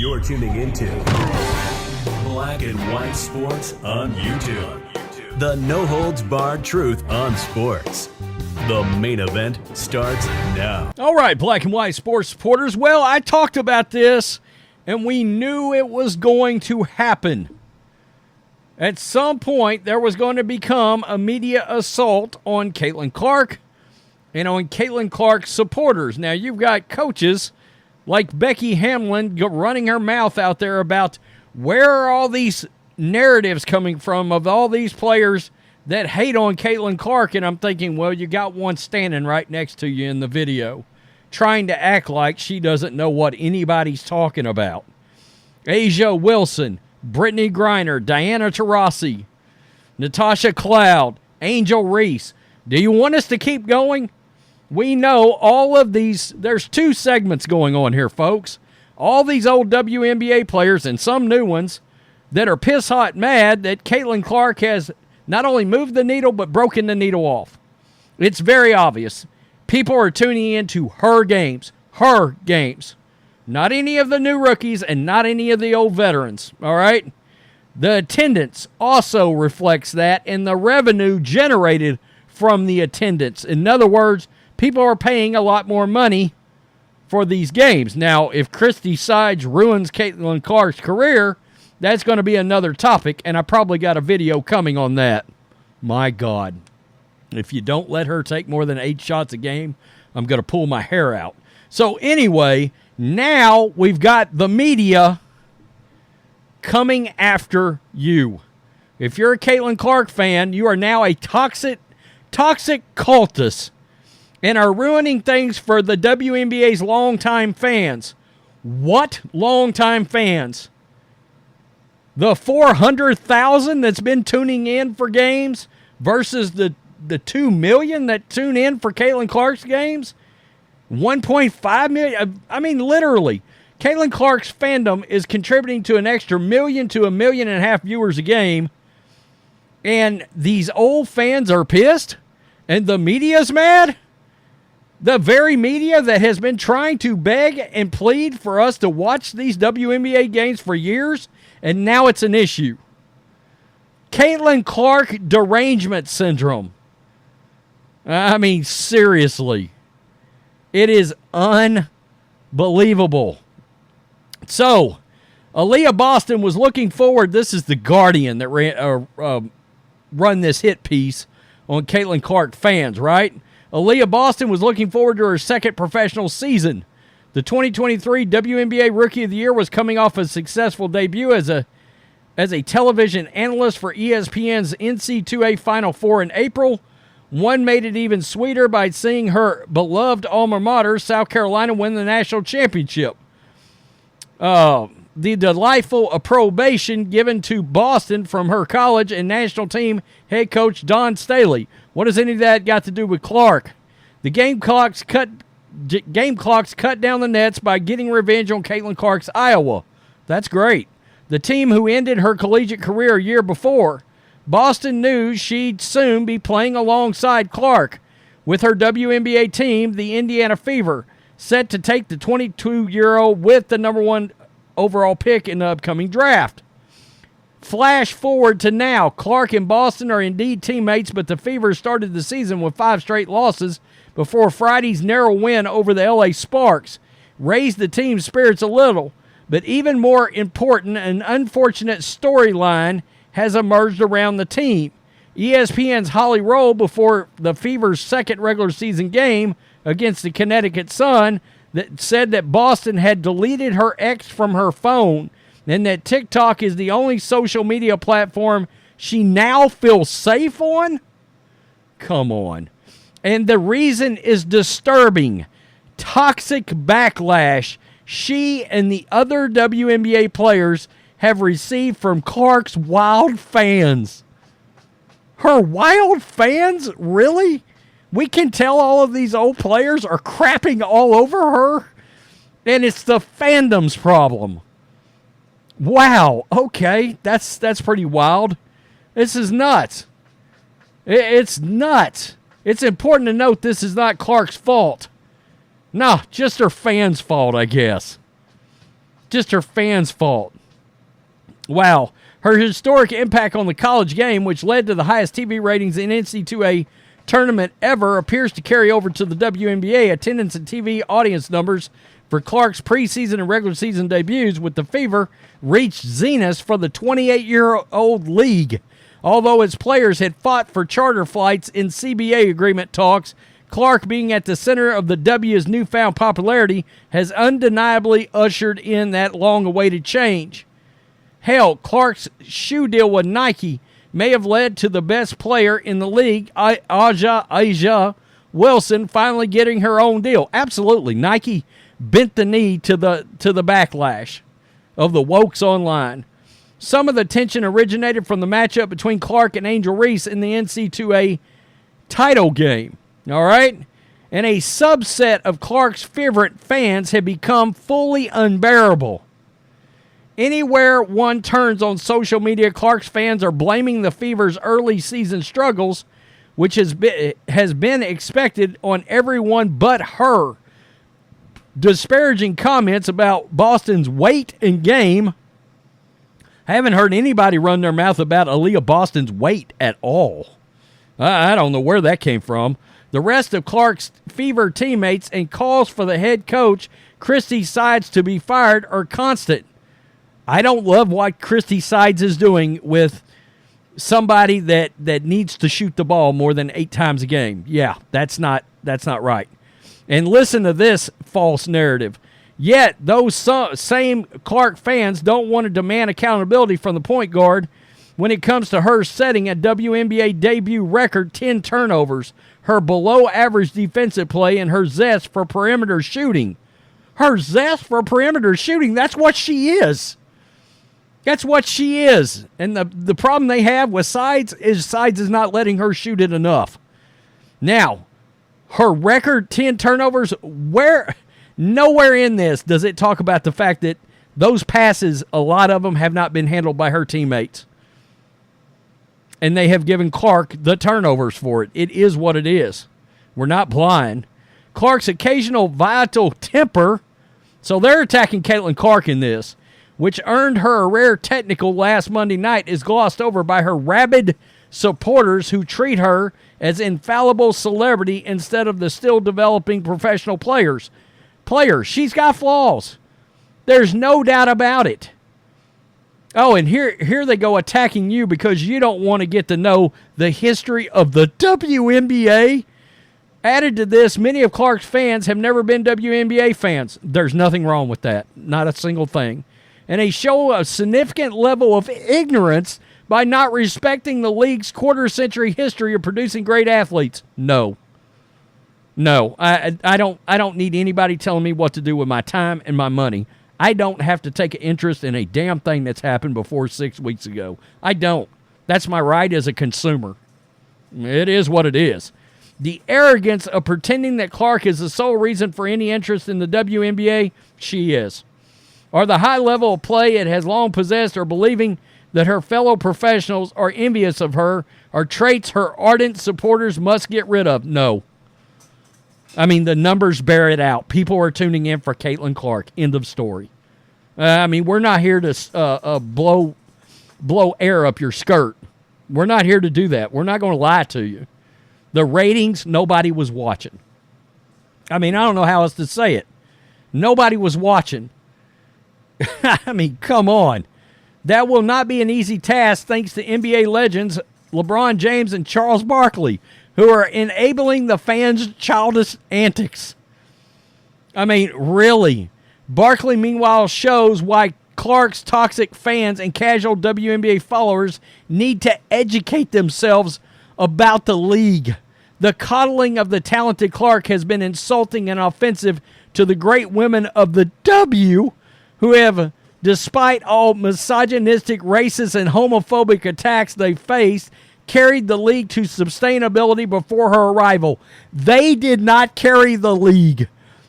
You're tuning into Black and White Sports on YouTube. The no-holds-barred truth on sports. The main event starts now. All right, Black and White Sports supporters. Well, I talked about this, and we knew it was going to happen. At some point, there was going to become a media assault on Caitlin Clark and on Caitlin Clark's supporters. Now, you've got coaches like Becky Hamlin running her mouth out there about where are all these narratives coming from of all these players that hate on Caitlin Clark. And I'm thinking, well, you got one standing right next to you in the video trying to act like she doesn't know what anybody's talking about. Asia Wilson, Brittany Griner, Diana Taurasi, Natasha Cloud, Angel Reese. Do you want us to keep going? We know all of these. There's two segments going on here, folks. All these old WNBA players and some new ones that are piss hot mad that Caitlin Clark has not only moved the needle but broken the needle off. It's very obvious. People are tuning into her games. Her games. Not any of the new rookies and not any of the old veterans, all right? The attendance also reflects that and the revenue generated from the attendance. In other words, people are paying a lot more money for these games. Now, if Christy Sides ruins Caitlin Clark's career, that's going to be another topic, and I probably got a video coming on that. My God. If you don't let her take more than 8 shots a game, I'm going to pull my hair out. So anyway, now we've got the media coming after you. If you're a Caitlin Clark fan, you are now a toxic cultist and are ruining things for the WNBA's longtime fans. What longtime fans? The 400,000 that's been tuning in for games versus the 2 million that tune in for Caitlin Clark's games? 1.5 million? I mean, literally. Caitlin Clark's fandom is contributing to an extra 1 million to 1.5 million viewers a game. And these old fans are pissed? And the media's mad? The very media that has been trying to beg and plead for us to watch these WNBA games for years, and now it's an issue. Caitlin Clark derangement syndrome. I mean, seriously. It is unbelievable. So, Aaliyah Boston was looking forward. This is the Guardian that run this hit piece on Caitlin Clark fans, right? Aaliyah Boston was looking forward to her second professional season. The 2023 WNBA Rookie of the Year was coming off a successful debut as a television analyst for ESPN's NC2A Final Four in April. One made it even sweeter by seeing her beloved alma mater, South Carolina, win the national championship. The delightful approbation given to Boston from her college and national team head coach Don Staley. What does any of that got to do with Clark? The game clocks cut down the nets by getting revenge on Caitlin Clark's Iowa. That's great. The team who ended her collegiate career a year before. Boston knew she'd soon be playing alongside Clark with her WNBA team, the Indiana Fever, set to take the 22-year-old with the number 1 overall pick in the upcoming draft. Flash forward to now. Clark and Boston are indeed teammates, but the Fever started the season with 5 straight losses before Friday's narrow win over the LA Sparks raised the team's spirits a little. But even more important, an unfortunate storyline has emerged around the team. ESPN's Holly Roll, before the Fever's second regular season game against the Connecticut Sun, that said that Boston had deleted her ex from her phone and that TikTok is the only social media platform she now feels safe on? Come on. And the reason is disturbing. Toxic backlash she and the other WNBA players have received from Clark's wild fans. Her wild fans? Really? We can tell all of these old players are crapping all over her? And it's the fandom's problem. Wow. Okay. That's pretty wild. This is nuts. It's nuts. It's important to note this is not Clark's fault. No, just her fans' fault, I guess. just her fans' fault. Wow. Her historic impact on the college game, which led to the highest TV ratings in NCAA tournament ever, appears to carry over to the WNBA. Attendance and TV audience numbers for Clark's preseason and regular season debuts with the Fever reached zenith for the 28-year-old league. Although its players had fought for charter flights in CBA agreement talks, Clark, being at the center of the W's newfound popularity, has undeniably ushered in that long-awaited change. Hell, Clark's shoe deal with Nike may have led to the best player in the league, Aja Wilson, finally getting her own deal. Absolutely. Nike bent the knee to the backlash of the wokes online. Some of the tension originated from the matchup between Clark and Angel Reese in the NCAA title game. All right? And a subset of Clark's favorite fans have become fully unbearable. Anywhere one turns on social media, Clark's fans are blaming the Fever's early season struggles, which has been expected on everyone but her. Disparaging comments about Boston's weight and game. I haven't heard anybody run their mouth about Aaliyah Boston's weight at all. I don't know where that came from. The rest of Clark's Fever teammates and calls for the head coach, Christy Sides, to be fired are constant. I don't love what Christy Sides is doing with somebody that needs to shoot the ball more than 8 times a game. Yeah, that's not right. And listen to this false narrative. Yet, those same Clark fans don't want to demand accountability from the point guard when it comes to her setting a WNBA debut record 10 turnovers, her below-average defensive play, and her zest for perimeter shooting. Her zest for perimeter shooting, that's what she is. That's what she is. And the problem they have with Sides is not letting her shoot it enough. Now, her record 10 turnovers, nowhere in this does it talk about the fact that those passes, a lot of them have not been handled by her teammates. And they have given Clark the turnovers for it. It is what it is. We're not blind. Clark's occasional volatile temper, so they're attacking Caitlin Clark in this, which earned her a rare technical last Monday night, is glossed over by her rabid supporters who treat her as infallible celebrity instead of the still developing professional player. She's got flaws. There's no doubt about it. Oh, and here they go attacking you because you don't want to get to know the history of the WNBA. Added to this, many of Clark's fans have never been WNBA fans. There's nothing wrong with that. Not a single thing. And they show a significant level of ignorance by not respecting the league's quarter-century history of producing great athletes. No, I don't need anybody telling me what to do with my time and my money. I don't have to take an interest in a damn thing that's happened before 6 weeks ago. I don't. That's my right as a consumer. It is what it is. The arrogance of pretending that Clark is the sole reason for any interest in the WNBA, she is. Or the high level of play it has long possessed, or believing that her fellow professionals are envious of her, are traits her ardent supporters must get rid of. No. I mean, the numbers bear it out. People are tuning in for Caitlin Clark. End of story. We're not here to blow air up your skirt. We're not here to do that. We're not going to lie to you. The ratings, nobody was watching. I don't know how else to say it. Nobody was watching. Come on. That will not be an easy task thanks to NBA legends LeBron James and Charles Barkley, who are enabling the fans' childish antics. Really. Barkley, meanwhile, shows why Clark's toxic fans and casual WNBA followers need to educate themselves about the league. The coddling of the talented Clark has been insulting and offensive to the great women of the W, who have, despite all misogynistic, racist, and homophobic attacks they faced, carried the league to sustainability before her arrival. They did not carry the league.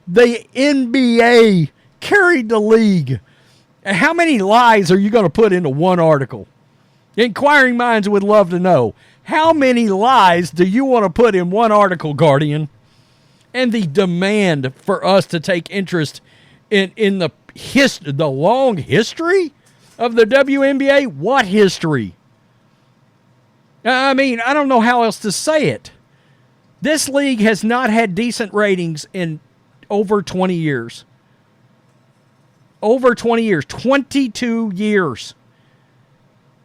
The NBA carried the league. How many lies are you going to put into one article? Inquiring minds would love to know. How many lies do you want to put in one article, Guardian? And the demand for us to take interest in the long history of the WNBA? What history? I mean, I don't know how else to say it. This league has not had decent ratings in over 20 years. Over 20 years. 22 years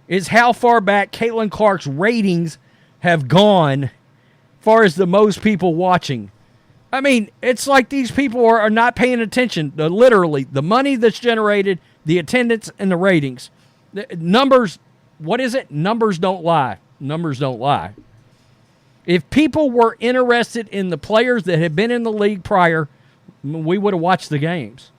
is how far back Caitlin Clark's ratings have gone, far as the most people watching. I mean, it's like these people are not paying attention. Literally, the money that's generated, the attendance, and the ratings. The numbers, what is it? Numbers don't lie. Numbers don't lie. If people were interested in the players that had been in the league prior, we would have watched the games.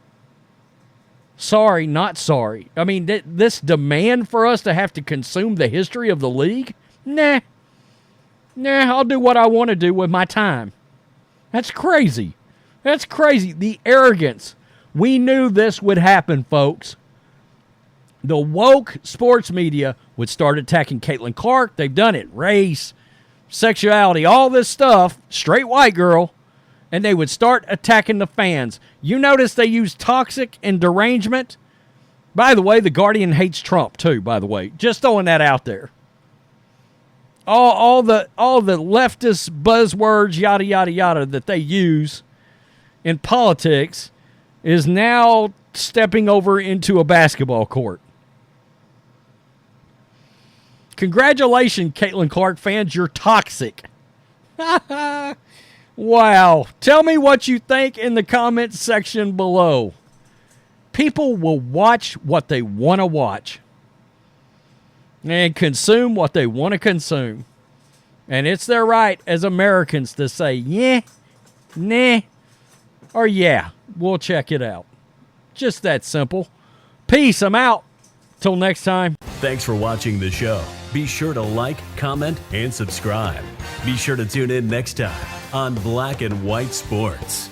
Sorry, not sorry. I mean, this demand for us to have to consume the history of the league? Nah, I'll do what I want to do with my time. That's crazy. That's crazy. The arrogance. We knew this would happen, folks. The woke sports media would start attacking Caitlin Clark. They've done it. Race, sexuality, all this stuff. Straight white girl. And they would start attacking the fans. You notice they use toxic and derangement. By the way, the Guardian hates Trump too, by the way. Just throwing that out there. All the leftist buzzwords, yada, yada, yada, that they use in politics is now stepping over into a basketball court. Congratulations, Caitlin Clark fans. You're toxic. Wow. Tell me what you think in the comments section below. People will watch what they want to watch and consume what they want to consume. And it's their right as Americans to say, yeah, nah, or yeah, we'll check it out. Just that simple. Peace. I'm out. Till next time. Thanks for watching the show. Be sure to like, comment, and subscribe. Be sure to tune in next time on Black and White Sports.